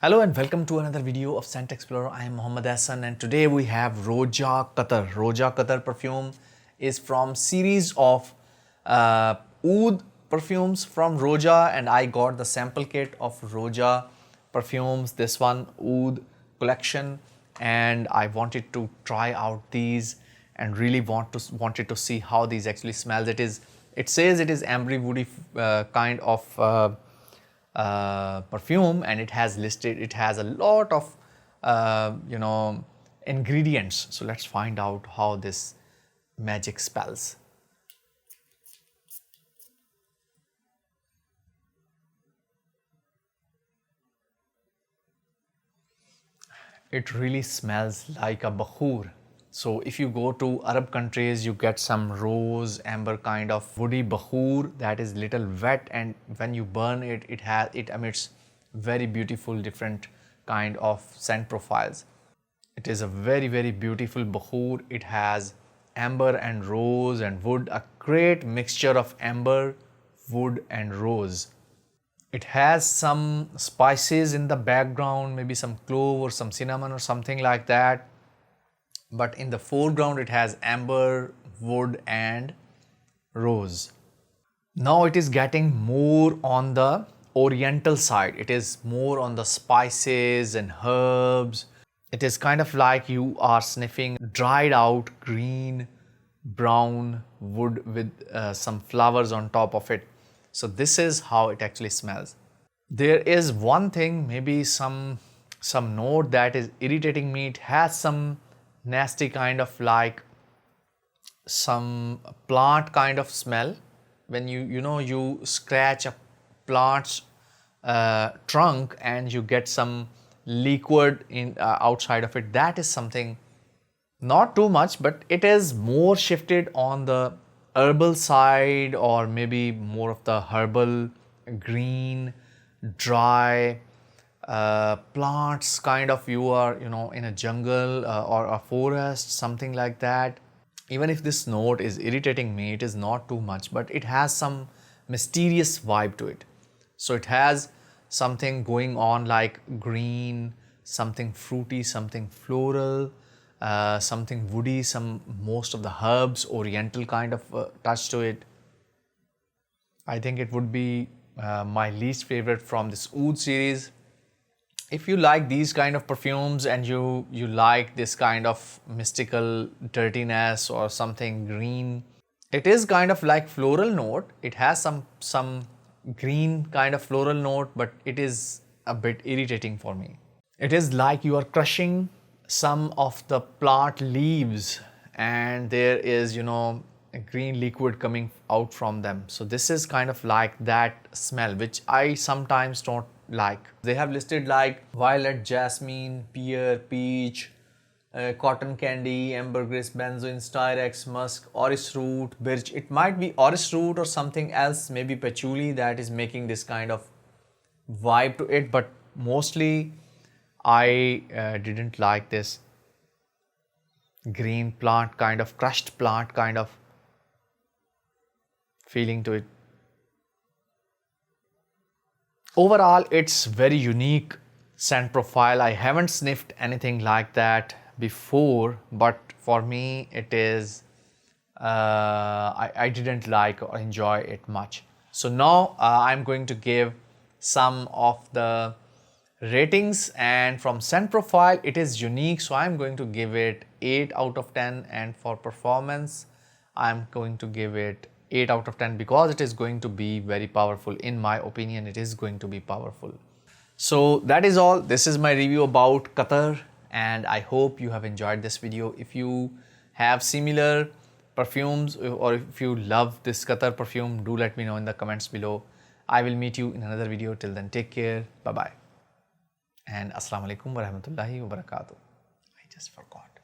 Hello and welcome to another video of Scent Explorer. I am Mohammed Hassan and today we have Roja Qatar. Roja Qatar perfume is from series of Oud perfumes from Roja, and I got the sample kit of Roja perfumes, this one Oud collection, and I wanted to try out these and really wanted to see how these actually smells. It says it is ambery woody kind of perfume, and it has a lot of ingredients. So let's find out how this magic spells. It really smells like a bakhur. So if you go to Arab countries, you get some rose amber kind of woody bakhur that is little wet, and when you burn it, it emits very beautiful different kind of scent profiles. It is a very beautiful bakhur. It has amber and rose and wood, a great mixture of amber, wood and rose. It has some spices in the background, maybe some clove or some cinnamon or something like that. But in the foreground, it has amber, wood and rose. Now it is getting more on the oriental side. It is more on the spices and herbs. It is kind of like you are sniffing dried out green, brown wood with some flowers on top of it. So this is how it actually smells. There is one thing, maybe some note that is irritating me. It has some nasty kind of like some plant kind of smell. When you scratch a plant's trunk and you get some liquid in outside of it. That is something, not too much, but it is more shifted on the herbal side, or maybe more of the herbal, green, dry plants kind of. You are in a jungle or a forest, something like that. Even if this note is irritating me, it is not too much, but it has some mysterious vibe to it. So it has something going on like green, something fruity, something floral, something woody, most of the herbs, oriental kind of touch to it. I think it would be my least favorite from this Oud series. If you like these kind of perfumes and you like this kind of mystical dirtiness or something green, it is kind of like floral note. It has some green kind of floral note, but it is a bit irritating for me. It is like you are crushing some of the plant leaves and there is a green liquid coming out from them. So this is kind of like that smell, which I sometimes don't like. They have listed like violet, jasmine, pear, peach, cotton candy, ambergris, benzoin, styrax, musk, Orris Root, birch. It might be Orris Root or something else, maybe patchouli, that is making this kind of vibe to it. But mostly I didn't like this green plant kind of, crushed plant kind of feeling to it. Overall, it's very unique scent profile. I haven't sniffed anything like that before, but for me it is I didn't like or enjoy it much. So now I'm going to give some of the ratings, and from scent profile it is unique, so I'm going to give it 8 out of 10, and for performance I'm going to give it 8 out of 10 because it is going to be very powerful. In my opinion, it is going to be powerful. So that is all. This is my review about Qatar, and I hope you have enjoyed this video. If you have similar perfumes or if you love this Qatar perfume, do let me know in the comments below. I will meet you in another video. Till then, take care. Bye bye. And Assalamu alaikum wa rahmatullahi wa barakatuh. I just forgot.